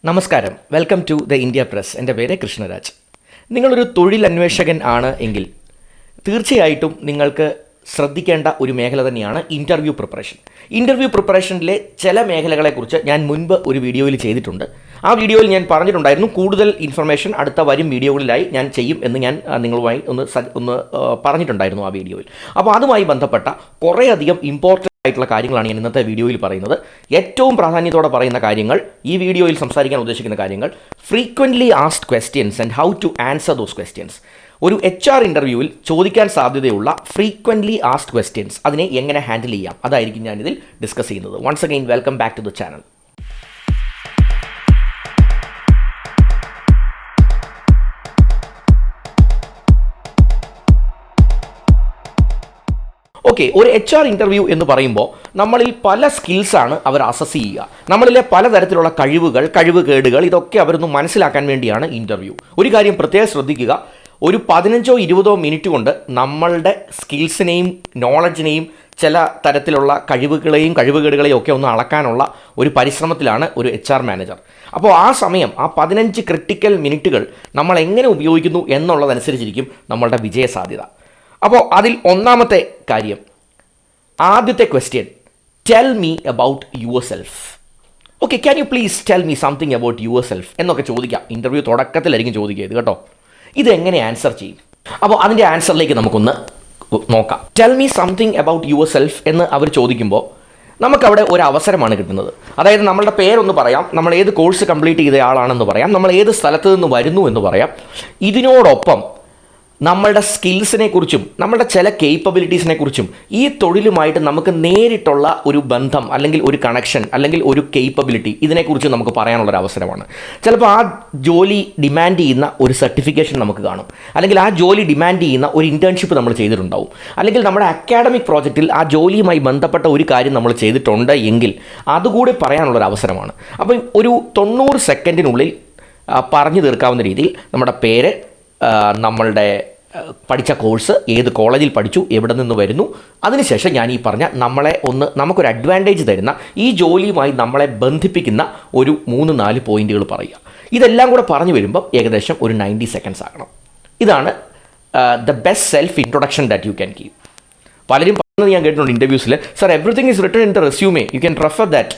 നമസ്കാരം, welcome to the India Press. എൻ്റെ പേര് കൃഷ്ണരാജ്. നിങ്ങളൊരു തൊഴിൽ അന്വേഷകൻ ആണ് എങ്കിൽ തീർച്ചയായിട്ടും നിങ്ങൾക്ക് ശ്രദ്ധിക്കേണ്ട ഒരു മേഖല തന്നെയാണ് ഇൻ്റർവ്യൂ പ്രിപ്പറേഷൻ. ഇൻ്റർവ്യൂ പ്രിപ്പറേഷനിലെ ചില മേഖലകളെക്കുറിച്ച് ഞാൻ മുൻപ് ഒരു വീഡിയോയിൽ ചെയ്തിട്ടുണ്ട്. ആ വീഡിയോയിൽ ഞാൻ പറഞ്ഞിട്ടുണ്ടായിരുന്നു കൂടുതൽ ഇൻഫർമേഷൻ അടുത്ത വരും വീഡിയോകളിലായി ഞാൻ ചെയ്യും എന്ന് ഞാൻ നിങ്ങളുമായി ഒന്ന് പറഞ്ഞിട്ടുണ്ടായിരുന്നു ആ വീഡിയോയിൽ. അപ്പോൾ അതുമായി ബന്ധപ്പെട്ട കുറേയധികം ഇമ്പോർട്ടൻ്റ് ആയിട്ടുള്ള കാര്യങ്ങളാണ് ഞാൻ ഇന്നത്തെ വീഡിയോയിൽ പറയുന്നത്. ഏറ്റവും പ്രാധാന്യത്തോടെ പറയുന്ന കാര്യങ്ങൾ, ഈ വീഡിയോയിൽ സംസാരിക്കാൻ ഉദ്ദേശിക്കുന്ന കാര്യങ്ങൾ, frequently asked questions and how to answer those questions. ഒരു HR ഇൻ്റർവ്യൂവിൽ ചോദിക്കാൻ സാധ്യതയുള്ള ഫ്രീക്വൻ്റ്ലി ആസ്ക്ഡ് ക്വസ്റ്റ്യൻസ്, അതിനെ എങ്ങനെ ഹാൻഡിൽ ചെയ്യാം, അതായിരിക്കും ഞാനിതിൽ ഡിസ്കസ് ചെയ്യുന്നത്. Once again welcome back to the channel. Okay, ഒരു HR ഇൻ്റർവ്യൂ എന്ന് പറയുമ്പോൾ നമ്മളിൽ പല സ്കിൽസാണ് അവർ അസസ് ചെയ്യുക. നമ്മളിലെ പലതരത്തിലുള്ള കഴിവുകേടുകൾ ഇതൊക്കെ അവരൊന്ന് മനസ്സിലാക്കാൻ വേണ്ടിയാണ് ഇൻ്റർവ്യൂ. ഒരു കാര്യം പ്രത്യേകം ശ്രദ്ധിക്കുക, ഒരു 15-20 മിനിറ്റ് കൊണ്ട് നമ്മളുടെ സ്കിൽസിനെയും നോളജിനെയും ചില തരത്തിലുള്ള കഴിവുകേടുകളെയും ഒക്കെ ഒന്ന് അളക്കാനുള്ള ഒരു പരിശ്രമത്തിലാണ് ഒരു HR മാനേജർ. അപ്പോൾ ആ സമയം, ആ 15 ക്രിട്ടിക്കൽ മിനിറ്റുകൾ നമ്മൾ എങ്ങനെ ഉപയോഗിക്കുന്നു എന്നുള്ളതനുസരിച്ചിരിക്കും നമ്മളുടെ വിജയസാധ്യത. അപ്പോൾ അതിൽ ഒന്നാമത്തെ കാര്യം, ആദ്യത്തെ question, tell me about your self. Okay, can you please tell me something about your self എന്നൊക്കെ ചോദിക്കാം. ഇൻ്റർവ്യൂ തുടക്കത്തിലായിരിക്കും ചോദിക്കുക ഇത് കേട്ടോ. ഇതെങ്ങനെ ആൻസർ ചെയ്യും? അപ്പോൾ അതിൻ്റെ ആൻസറിലേക്ക് നമുക്കൊന്ന് നോക്കാം. Tell me something about your self എന്ന് അവർ ചോദിക്കുമ്പോൾ നമുക്കവിടെ ഒരു അവസരമാണ് കിട്ടുന്നത്. അതായത് നമ്മളുടെ പേരൊന്ന് പറയാം, നമ്മൾ ഏത് കോഴ്സ് കംപ്ലീറ്റ് ചെയ്ത ആളാണെന്ന് പറയാം, നമ്മൾ ഏത് സ്ഥലത്ത് നിന്ന് വരുന്നു എന്ന് പറയാം. ഇതിനോടൊപ്പം നമ്മളുടെ സ്കിൽസിനെ കുറിച്ചും നമ്മളുടെ ചില കേപ്പബിലിറ്റീസിനെ കുറിച്ചും ഈ തൊഴിലുമായിട്ട് നമുക്ക് നേരിട്ടുള്ള ഒരു ബന്ധം അല്ലെങ്കിൽ ഒരു കണക്ഷൻ അല്ലെങ്കിൽ ഒരു കേപ്പബിലിറ്റി ഇതിനെക്കുറിച്ച് നമുക്ക് പറയാനുള്ളൊരു അവസരമാണ്. ചിലപ്പോൾ ആ ജോലി ഡിമാൻഡ് ചെയ്യുന്ന ഒരു സർട്ടിഫിക്കേഷൻ നമുക്ക് കാണും, അല്ലെങ്കിൽ ആ ജോലി ഡിമാൻഡ് ചെയ്യുന്ന ഒരു ഇൻറ്റേൺഷിപ്പ് നമ്മൾ ചെയ്തിട്ടുണ്ടാവും, അല്ലെങ്കിൽ നമ്മുടെ അക്കാഡമിക് പ്രോജക്റ്റിൽ ആ ജോലിയുമായി ബന്ധപ്പെട്ട ഒരു കാര്യം നമ്മൾ ചെയ്തിട്ടുണ്ട് എങ്കിൽ അതുകൂടി പറയാനുള്ളൊരു അവസരമാണ്. അപ്പം ഒരു 90 സെക്കൻഡിനുള്ളിൽ പറഞ്ഞു തീർക്കാവുന്ന രീതിയിൽ നമ്മുടെ പേര്, നമ്മളുടെ പഠിച്ച കോഴ്സ്, ഏത് കോളേജിൽ പഠിച്ചു, എവിടെ നിന്ന് വരുന്നു, അതിനുശേഷം ഞാൻ ഈ പറഞ്ഞ നമുക്കൊരു അഡ്വാൻറ്റേജ് തരുന്ന ഈ ജോലിയുമായി നമ്മളെ ബന്ധിപ്പിക്കുന്ന ഒരു 3-4 പോയിന്റുകൾ പറയുക. ഇതെല്ലാം കൂടെ പറഞ്ഞു വരുമ്പോൾ ഏകദേശം ഒരു 90 സെക്കൻഡ്സ് ആകണം. ഇതാണ് the best self introduction that you can give. പലരും പറയുന്നത് ഞാൻ കേട്ടിട്ടുണ്ട് ഇൻ്റർവ്യൂസിൽ, sir everything is written in the resume, you can refer that.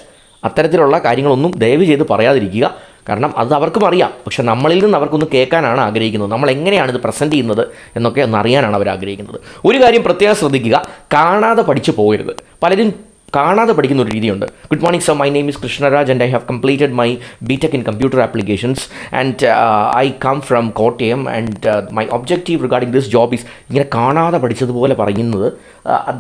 അത്തരത്തിലുള്ള കാര്യങ്ങളൊന്നും ദയവ് ചെയ്ത് പറയാതിരിക്കുക. കാരണം അത് അവർക്കും അറിയാം, പക്ഷെ നമ്മളിൽ നിന്ന് അവർക്കൊന്ന് കേൾക്കാനാണ് ആഗ്രഹിക്കുന്നത്. നമ്മൾ എങ്ങനെയാണ് ഇത് പ്രസൻറ്റ് ചെയ്യുന്നത് എന്നൊക്കെ ഒന്ന് അറിയാനാണ് അവർ ആഗ്രഹിക്കുന്നത്. ഒരു കാര്യം പ്രത്യേകം ശ്രദ്ധിക്കുക, കാണാതെ പഠിച്ചു പോകരുത്. പലരും കാണാതെ പഠിക്കുന്ന ഒരു രീതിയുണ്ട്. Good morning sir, my name is Krishnaraj and I have completed my BTech in computer applications and I come from Kottayam and my objective regarding this job is. ഇങ്ങനെ കാണാതെ പഠിച്ചതുപോലെ പറയുന്നത്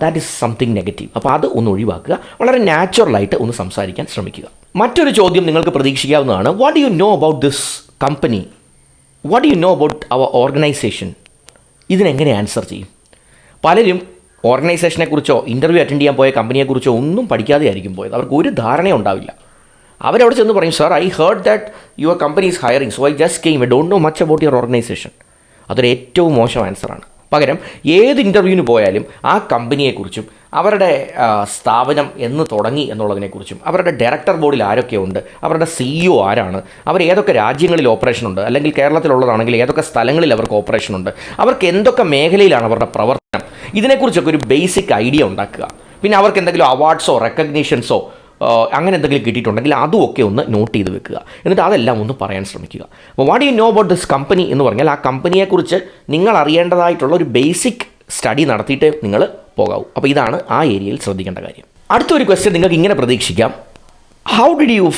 ദാറ്റ് ഈസ് സംതിങ് നെഗറ്റീവ്. അപ്പോൾ അത് ഒന്ന് ഒഴിവാക്കുക. വളരെ നാച്ചുറലായിട്ട് ഒന്ന് സംസാരിക്കാൻ ശ്രമിക്കുക. മറ്റൊരു ചോദ്യം നിങ്ങൾക്ക് പ്രതീക്ഷിക്കാവുന്നതാണ്, what do you know about this company, what do you know about our organisation. ഇതിനെങ്ങനെ ആൻസർ ചെയ്യും? പലരും ഓർഗനൈസേഷനെക്കുറിച്ചോ ഇൻ്റർവ്യൂ അറ്റൻഡ് ചെയ്യാൻ പോയ കമ്പനിയെക്കുറിച്ചോ ഒന്നും പഠിക്കാതെ ആയിരിക്കും പോയത്. അവർക്ക് ഒരു ധാരണയും ഉണ്ടാവില്ല. അവരവിടെ ചെന്ന് പറയും, sir I heard that your company is hiring, so I just came, I don't know much about your organisation. അതൊരു ഏറ്റവും മോശം ആൻസറാണ്. പകരം ഏത് ഇൻ്റർവ്യൂവിന് പോയാലും ആ കമ്പനിയെക്കുറിച്ചും അവരുടെ സ്ഥാപനം എന്ന് തുടങ്ങി എന്നുള്ളതിനെക്കുറിച്ചും, അവരുടെ ഡയറക്ടർ ബോർഡിൽ ആരൊക്കെയുണ്ട്, അവരുടെ CEO ആരാണ്, അവർ ഏതൊക്കെ രാജ്യങ്ങളിൽ ഓപ്പറേഷനുണ്ട്, അല്ലെങ്കിൽ കേരളത്തിലുള്ളതാണെങ്കിൽ ഏതൊക്കെ സ്ഥലങ്ങളിൽ അവർക്ക് ഓപ്പറേഷനുണ്ട്, അവർക്ക് എന്തൊക്കെ മേഖലയിലാണ് അവരുടെ പ്രവർത്തനം, ഇതിനെക്കുറിച്ചൊക്കെ ഒരു ബേസിക് ഐഡിയ ഉണ്ടാക്കുക. പിന്നെ അവർക്ക് എന്തെങ്കിലും അവാർഡ്സോ റെക്കഗ്നീഷൻസോ അങ്ങനെ എന്തെങ്കിലും കിട്ടിയിട്ടുണ്ടെങ്കിൽ അതുമൊക്കെ ഒന്ന് നോട്ട് ചെയ്ത് വെക്കുക. എന്നിട്ട് അതെല്ലാം ഒന്ന് പറയാൻ ശ്രമിക്കുക. അപ്പോൾ what you know about this company എന്ന് പറഞ്ഞാൽ ആ കമ്പനിയെക്കുറിച്ച് നിങ്ങൾ അറിയേണ്ടതായിട്ടുള്ള ഒരു ബേസിക് സ്റ്റഡി നടത്തിയിട്ട് നിങ്ങൾ പോകാവൂ. അപ്പോൾ ഇതാണ് ആ ഏരിയയിൽ ശ്രദ്ധിക്കേണ്ട കാര്യം. അടുത്തൊരു ക്വസ്റ്റ്യൻ നിങ്ങൾക്ക് ഇങ്ങനെ പ്രതീക്ഷിക്കാം,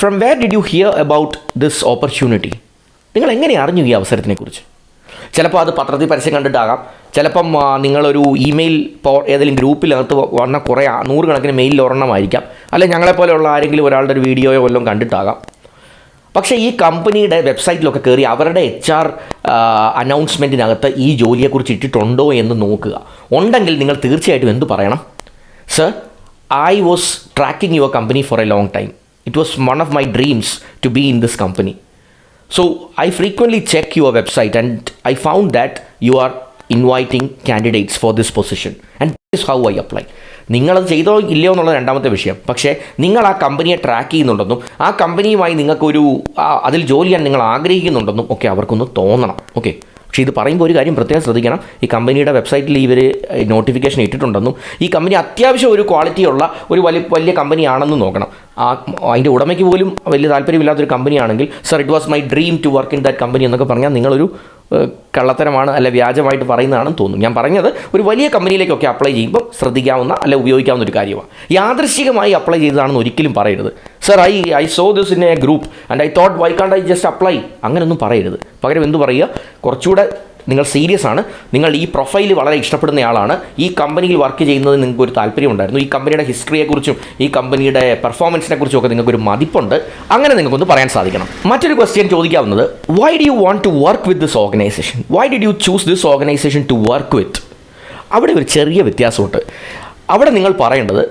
from where did you hear about this opportunity. നിങ്ങൾ എങ്ങനെ അറിഞ്ഞു ഈ അവസരത്തിനെക്കുറിച്ച്? ചിലപ്പോൾ അത് പത്രത്തിൽ പരസ്യം കണ്ടിട്ടാകാം, ചിലപ്പം നിങ്ങളൊരു ഇമെയിൽ ഏതെങ്കിലും ഗ്രൂപ്പിനകത്ത് വന്ന കുറേ 100 കണക്കിന് മെയിലിൽ ഒരെണ്ണമായിരിക്കാം, അല്ലെങ്കിൽ ഞങ്ങളെപ്പോലെയുള്ള ആരെങ്കിലും ഒരാളുടെ ഒരു വീഡിയോയോ വല്ലതും കണ്ടിട്ടാകാം. പക്ഷേ ഈ കമ്പനിയുടെ വെബ്സൈറ്റിലൊക്കെ കയറി അവരുടെ HR അനൗൺസ്മെൻറ്റിനകത്ത് ഈ ജോലിയെക്കുറിച്ച് ഇട്ടിട്ടുണ്ടോ എന്ന് നോക്കുക. ഉണ്ടെങ്കിൽ നിങ്ങൾ തീർച്ചയായിട്ടും എന്ത് പറയണം? Sir, I was tracking your company for a long time. It was one of my dreams to be in this company. So I frequently check your website and I found that you are inviting candidates for this position and is how I apply. നിങ്ങളത് ചെയ്തോ ഇല്ലയോ എന്നുള്ള രണ്ടാമത്തെ വിഷയം. പക്ഷേ നിങ്ങൾ ആ കമ്പനിയെ ട്രാക്ക് ചെയ്യുന്നുണ്ടെന്നും ആ കമ്പനിയുമായി നിങ്ങൾക്കൊരു അതിൽ ജോലി ചെയ്യാൻ നിങ്ങൾ ആഗ്രഹിക്കുന്നുണ്ടെന്നും ഒക്കെ അവർക്കൊന്ന് തോന്നണം. ഓക്കെ, പക്ഷേ ഇത് പറയുമ്പോൾ ഒരു കാര്യം പ്രത്യേകം ശ്രദ്ധിക്കണം. ഈ കമ്പനിയുടെ വെബ്സൈറ്റിൽ ഇവർ നോട്ടിഫിക്കേഷൻ ഇട്ടിട്ടുണ്ടെന്നും ഈ കമ്പനി അത്യാവശ്യം ഒരു ക്വാളിറ്റിയുള്ള ഒരു വലിയ കമ്പനിയാണെന്ന് നോക്കണം. അതിൻ്റെ ഉടമയ്ക്ക് പോലും വലിയ താല്പര്യമില്ലാത്തൊരു കമ്പനിയാണെങ്കിൽ, sir it was my dream to work in that company എന്നൊക്കെ പറഞ്ഞാൽ നിങ്ങളൊരു കള്ളത്തരമാണ് അല്ലെ വ്യാജമായിട്ട് പറയുന്നതാണെന്ന് തോന്നും. ഞാൻ പറഞ്ഞത് ഒരു വലിയ കമ്പനിയിലേക്കൊക്കെ അപ്ലൈ ചെയ്യുമ്പോൾ ശ്രദ്ധിക്കാവുന്ന അല്ലെ ഉപയോഗിക്കാവുന്ന ഒരു കാര്യമാണ്. യാദൃശ്ചികമായി അപ്ലൈ ചെയ്തതാണെന്ന് ഒരിക്കലും പറയരുത്. Sir I so this in A group and I thought Y കാണ്ട് ഐ ജസ്റ്റ് അപ്ലൈ, അങ്ങനെയൊന്നും പറയരുത്. പകരം എന്ത് പറയുക, കുറച്ചുകൂടെ നിങ്ങൾ സീരിയസ് ആണ്, നിങ്ങൾ ഈ പ്രൊഫൈൽ വളരെ ഇഷ്ടപ്പെടുന്നയാളാണ്, ഈ കമ്പനിയിൽ വർക്ക് ചെയ്യുന്നത് നിങ്ങൾക്ക് ഒരു താല്പര്യമുണ്ടായിരുന്നു, ഈ കമ്പനിയുടെ ഹിസ്റ്ററിയെക്കുറിച്ചും ഈ കമ്പനിയുടെ പെർഫോമൻസിനെ കുറിച്ചും ഒക്കെ നിങ്ങൾക്കൊരു മതിപ്പുണ്ട്, അങ്ങനെ നിങ്ങൾക്കൊന്ന് പറയാൻ സാധിക്കണം. മറ്റൊരു ക്വസ്റ്റ്യൻ ചോദിക്കാവുന്നത്, why do you want to work with this organisation, why did you choose this organisation to work with. അവിടെ ഒരു ചെറിയ വ്യത്യാസമുണ്ട്. അവിടെ നിങ്ങൾ പറയേണ്ടത്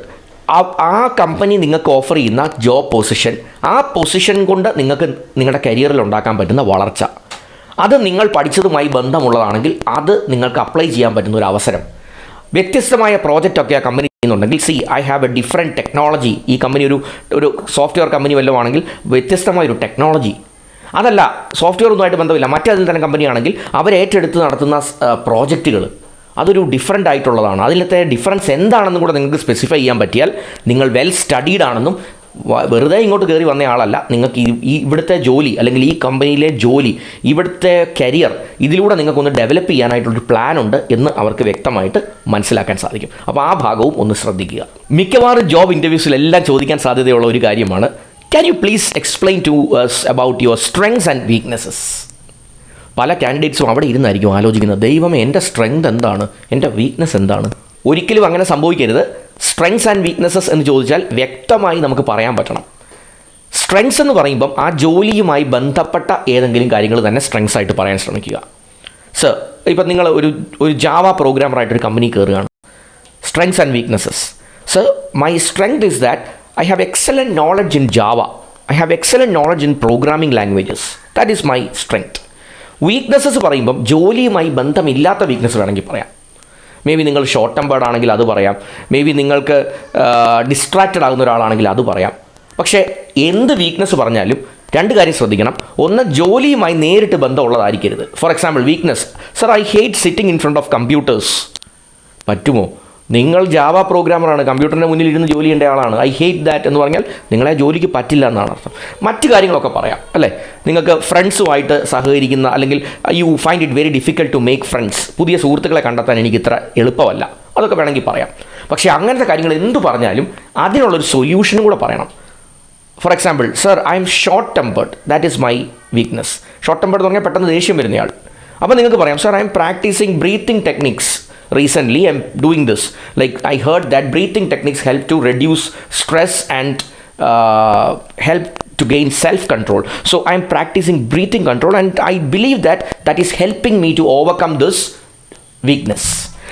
ആ കമ്പനി നിങ്ങൾക്ക് ഓഫർ ചെയ്യുന്ന ജോബ് പൊസിഷൻ, ആ പൊസിഷൻ കൊണ്ട് നിങ്ങൾക്ക് നിങ്ങളുടെ കരിയറിൽ ഉണ്ടാക്കാൻ പറ്റുന്ന വളർച്ച, അത് നിങ്ങൾ പഠിച്ചതുമായി ബന്ധമുള്ളതാണെങ്കിൽ അത് നിങ്ങൾക്ക് അപ്ലൈ ചെയ്യാൻ പറ്റുന്ന ഒരു അവസരം. വ്യത്യസ്തമായ പ്രോജക്റ്റൊക്കെ ആ കമ്പനി ചെയ്യുന്നുണ്ടെങ്കിൽ, I have A different technology, ഈ കമ്പനി ഒരു സോഫ്റ്റ്വെയർ കമ്പനി വല്ലതും ആണെങ്കിൽ വ്യത്യസ്തമായൊരു ടെക്നോളജി, അതല്ല സോഫ്റ്റ്വെയർ ഒന്നുമായിട്ട് ബന്ധമില്ല മറ്റേതിൽ തന്നെ കമ്പനിയാണെങ്കിൽ അവരേറ്റെടുത്ത് നടത്തുന്ന പ്രോജക്റ്റുകൾ അതൊരു ഡിഫറൻ്റ് ആയിട്ടുള്ളതാണ്. അതിലത്തെ ഡിഫറൻസ് എന്താണെന്നും കൂടെ നിങ്ങൾക്ക് സ്പെസിഫൈ ചെയ്യാൻ പറ്റിയാൽ നിങ്ങൾ വെൽ സ്റ്റഡീഡ് ആണെന്നും വെറുതെ ഇങ്ങോട്ട് കയറി വന്ന ആളല്ല, നിങ്ങൾക്ക് ഇവിടുത്തെ ജോലി അല്ലെങ്കിൽ ഈ കമ്പനിയിലെ ജോലി, ഇവിടുത്തെ കരിയർ, ഇതിലൂടെ നിങ്ങൾക്കൊന്ന് ഡെവലപ്പ് ചെയ്യാനായിട്ടുള്ളൊരു പ്ലാൻ ഉണ്ട് എന്ന് അവർക്ക് വ്യക്തമായിട്ട് മനസ്സിലാക്കാൻ സാധിക്കും. അപ്പോൾ ആ ഭാഗവും ഒന്ന് ശ്രദ്ധിക്കുക. മിക്കവാറും ജോബ് ഇൻ്റർവ്യൂസിലെല്ലാം ചോദിക്കാൻ സാധ്യതയുള്ള ഒരു കാര്യമാണ്, can you please explain to us about your strengths and weaknesses. പല കാൻഡിഡേറ്റ്സും അവിടെ ഇരുന്നായിരിക്കും ആലോചിക്കുന്നത്, ദൈവമേ എൻ്റെ സ്ട്രെങ്ത് എന്താണ്, എൻ്റെ വീക്ക്നെസ് എന്താണ്. ഒരിക്കലും അങ്ങനെ സംഭവിക്കരുത്. സ്ട്രെങ്ത്സ് ആൻഡ് വീക്ക്നെസ്സസ് എന്ന് ചോദിച്ചാൽ വ്യക്തമായി നമുക്ക് പറയാൻ പറ്റണം. സ്ട്രെങ്ത്സ് എന്ന് പറയുമ്പം ആ ജോലിയുമായി ബന്ധപ്പെട്ട ഏതെങ്കിലും കാര്യങ്ങൾ തന്നെ സ്ട്രെങ്ത്സ് ആയിട്ട് പറയാൻ ശ്രമിക്കുക. സർ, ഇപ്പം നിങ്ങൾ ഒരു ജാവ പ്രോഗ്രാമറായിട്ടൊരു കമ്പനി കയറുകയാണ്. Strengths and weaknesses. Sir, my strength is that I have excellent knowledge in Java, I have excellent knowledge in programming languages, that is my strength. Weaknesses പറയുമ്പം ജോലിയുമായി ബന്ധമില്ലാത്ത വീക്ക്നെസ് വേണമെങ്കിൽ പറയാം. മേ ബി നിങ്ങൾ short tempered ആണെങ്കിൽ അത് പറയാം, may be നിങ്ങൾക്ക് ഡിസ്ട്രാക്റ്റഡ് ആകുന്ന ഒരാളാണെങ്കിൽ അത് പറയാം. പക്ഷേ എന്ത് വീക്ക്നെസ് പറഞ്ഞാലും രണ്ട് കാര്യം ശ്രദ്ധിക്കണം. ഒന്ന്, ജോലിയുമായി നേരിട്ട് ബന്ധമുള്ളതായിരിക്കരുത്. For example weakness, sir I hate sitting in front of computers. പറ്റുമോ? നിങ്ങൾ ജാവ പ്രോഗ്രാമറാണ്, കമ്പ്യൂട്ടറിൻ്റെ മുന്നിൽ ഇരുന്ന് ജോലി ചെയ്യേണ്ട ആളാണ്, ഐ ഹേറ്റ് ദാറ്റ് എന്ന് പറഞ്ഞാൽ നിങ്ങളെ ജോലിക്ക് പറ്റില്ല എന്നാണ് അർത്ഥം. മറ്റ് കാര്യങ്ങളൊക്കെ പറയാം അല്ലേ. നിങ്ങൾക്ക് ഫ്രണ്ട്സുമായിട്ട് സഹകരിക്കുന്ന, അല്ലെങ്കിൽ you find it very difficult to make friends, പുതിയ സുഹൃത്തുക്കളെ കണ്ടെത്താൻ എനിക്ക് ഇത്ര എളുപ്പമല്ല, അതൊക്കെ വേണമെങ്കിൽ പറയാം. പക്ഷേ അങ്ങനത്തെ കാര്യങ്ങൾ എന്ത് പറഞ്ഞാലും അതിനുള്ളൊരു സൊല്യൂഷനും കൂടെ പറയണം. For example, sir I am short tempered, that is my weakness. Short tempered എന്ന് പറഞ്ഞാൽ പെട്ടെന്ന് ദേഷ്യം വരുന്നയാൾ. അപ്പോൾ നിങ്ങൾക്ക് പറയാം, sir I am practising breathing techniques. Recently I'm doing this, like I heard that breathing techniques help to reduce stress and help to gain self-control, so I'm practicing breathing control and I believe that is helping me to overcome this weakness.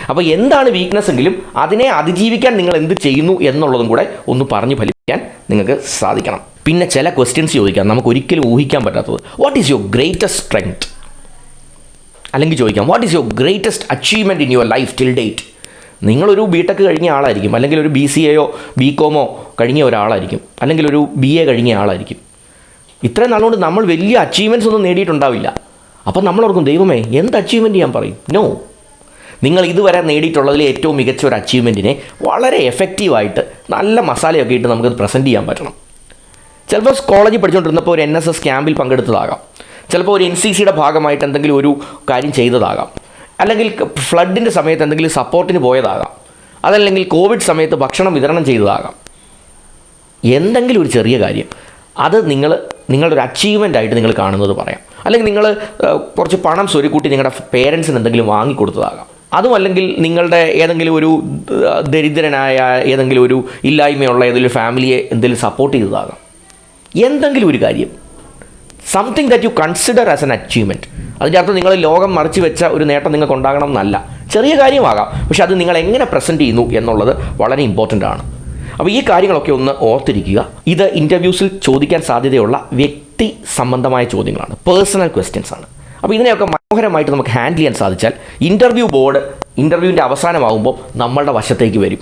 അപ്പോൾ എന്താണ് weakness എങ്കിലും അതിനെ അതിജീവിക്കാൻ നിങ്ങൾ എന്ത് ചെയ്യുന്നു എന്നുള്ളതും കൂടെ ഒന്ന് പറഞ്ഞു ഫലിപ്പിക്കാൻ നിങ്ങൾക്ക് സാധിക്കണം. പിന്നെ ചില ക്വസ്റ്റ്യൻസ് ചോദിക്കാം നമുക്ക് ഒരിക്കലും ഊഹിക്കാൻ പറ്റാത്തത്. What is your greatest strength? അല്ലെങ്കിൽ ചോദിക്കാം, what is your greatest achievement in your life till date? നിങ്ങളൊരു ബിടെക് കഴിഞ്ഞ ആളായിരിക്കും, അല്ലെങ്കിൽ ഒരു BCAയോ BComോ കഴിഞ്ഞ ഒരാളായിരിക്കും, അല്ലെങ്കിൽ ഒരു BA കഴിഞ്ഞ ആളായിരിക്കും. ഇത്രയും നാളുകൊണ്ട് നമ്മൾ വലിയ അച്ചീവ്മെൻറ്റ്സ് ഒന്നും നേടിയിട്ടുണ്ടാവില്ല. അപ്പം നമ്മളോർക്കും, ദൈവമേ എന്ത് അച്ചീവ്മെൻറ്റ് ഞാൻ പറയും? നോ, നിങ്ങൾ ഇതുവരെ നേടിയിട്ടുള്ളതിൽ ഏറ്റവും മികച്ച ഒരു അച്ചീവ്മെൻറ്റിനെ വളരെ എഫക്റ്റീവായിട്ട് നല്ല മസാലയൊക്കെ ഇട്ട് നമുക്കത് പ്രസൻറ്റ് ചെയ്യാൻ പറ്റണം. ചിലപ്പോൾ കോളേജിൽ പഠിച്ചുകൊണ്ടിരുന്നപ്പോൾ ഒരു NSS ക്യാമ്പിൽ പങ്കെടുത്തതാകാം, ചിലപ്പോൾ ഒരു NCCയുടെ ഭാഗമായിട്ട് എന്തെങ്കിലും ഒരു കാര്യം ചെയ്തതാകാം, അല്ലെങ്കിൽ ഫ്ലഡിൻ്റെ സമയത്ത് എന്തെങ്കിലും സപ്പോർട്ടിന് പോയതാകാം, അതല്ലെങ്കിൽ കോവിഡ് സമയത്ത് ഭക്ഷണം വിതരണം ചെയ്തതാകാം. എന്തെങ്കിലും ഒരു ചെറിയ കാര്യം അത് നിങ്ങളുടെ ഒരു അച്ചീവ്മെൻ്റ് ആയിട്ട് നിങ്ങൾ കാണുന്നത് പറയാം. അല്ലെങ്കിൽ നിങ്ങൾ കുറച്ച് പണം സ്വരുക്കൂട്ടി നിങ്ങളുടെ പേരൻസിന് എന്തെങ്കിലും വാങ്ങിക്കൊടുത്തതാകാം. അതും അല്ലെങ്കിൽ നിങ്ങളുടെ ഏതെങ്കിലും ഒരു ദരിദ്രനായ ഏതെങ്കിലും ഒരു ഇല്ലായ്മയുള്ള ഏതെങ്കിലും ഫാമിലിയെ എന്തെങ്കിലും സപ്പോർട്ട് ചെയ്തതാകാം. എന്തെങ്കിലും ഒരു കാര്യം, something that you consider as an achievement. അതിൻ്റെ അർത്ഥം നിങ്ങൾ ലോകം മറിച്ച് വെച്ച ഒരു നേട്ടം നിങ്ങൾക്ക് ഉണ്ടാകണം എന്നല്ല, ചെറിയ കാര്യമാകാം, പക്ഷെ അത് നിങ്ങൾ എങ്ങനെ പ്രസൻറ്റ് ചെയ്യുന്നു എന്നുള്ളത് വളരെ ഇമ്പോർട്ടൻ്റ് ആണ്. അപ്പോൾ ഈ കാര്യങ്ങളൊക്കെ ഒന്ന് ഓർത്തിരിക്കുക. ഇത് ഇൻ്റർവ്യൂസിൽ ചോദിക്കാൻ സാധ്യതയുള്ള വ്യക്തി സംബന്ധമായ ചോദ്യങ്ങളാണ്, പേഴ്സണൽ ക്വസ്റ്റ്യൻസ് ആണ്. അപ്പോൾ ഇതിനെയൊക്കെ മനോഹരമായിട്ട് നമുക്ക് ഹാൻഡിൽ ചെയ്യാൻ സാധിച്ചാൽ ഇൻ്റർവ്യൂ ബോർഡ് ഇൻ്റർവ്യൂവിൻ്റെ അവസാനമാകുമ്പോൾ നമ്മളുടെ വശത്തേക്ക് വരും.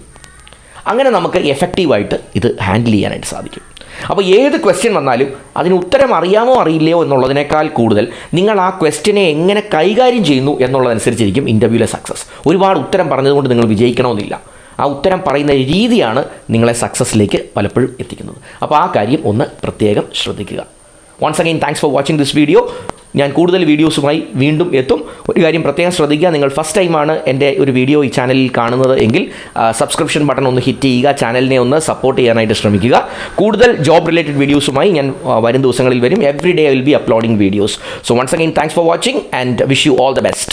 അങ്ങനെ നമുക്ക് എഫക്റ്റീവായിട്ട് ഇത് ഹാൻഡിൽ ചെയ്യാനായിട്ട് സാധിക്കും. അപ്പോൾ ഏത് ക്വസ്റ്റ്യൻ വന്നാലും അതിന് ഉത്തരം അറിയാമോ അറിയില്ലയോ എന്നുള്ളതിനേക്കാൾ കൂടുതൽ നിങ്ങൾ ആ ക്വസ്റ്റ്യനെ എങ്ങനെ കൈകാര്യം ചെയ്യുന്നു എന്നുള്ളതനുസരിച്ചിരിക്കും ഇൻ്റർവ്യൂവിലെ സക്സസ്. ഒരുപാട് ഉത്തരം പറഞ്ഞതുകൊണ്ട് നിങ്ങൾ വിജയിക്കണമെന്നില്ല. ആ ഉത്തരം പറയുന്ന രീതിയാണ് നിങ്ങളെ സക്സസ്സിലേക്ക് പലപ്പോഴും എത്തിക്കുന്നത്. അപ്പോൾ ആ കാര്യം ഒന്ന് പ്രത്യേകം ശ്രദ്ധിക്കുക. Once again thanks for watching this video. ഞാൻ കൂടുതൽ വീഡിയോസുമായി വീണ്ടും എത്തും. ഒരു കാര്യം പ്രത്യേകം ശ്രദ്ധിക്കുക, നിങ്ങൾ ഫസ്റ്റ് ടൈമാണ് എൻ്റെ ഒരു വീഡിയോ ഈ ചാനലിൽ കാണുന്നത് എങ്കിൽ സബ്സ്ക്രിപ്ഷൻ ബട്ടൺ ഒന്ന് ഹിറ്റ് ചെയ്യുക, ചാനലിനെ ഒന്ന് സപ്പോർട്ട് ചെയ്യാനായിട്ട് ശ്രമിക്കുക. കൂടുതൽ ജോബ് റിലേറ്റഡ് വീഡിയോസുമായി ഞാൻ വരും ദിവസങ്ങളിൽ വരും. Every day I will be uploading videos. So once again thanks for watching and wish you all the best.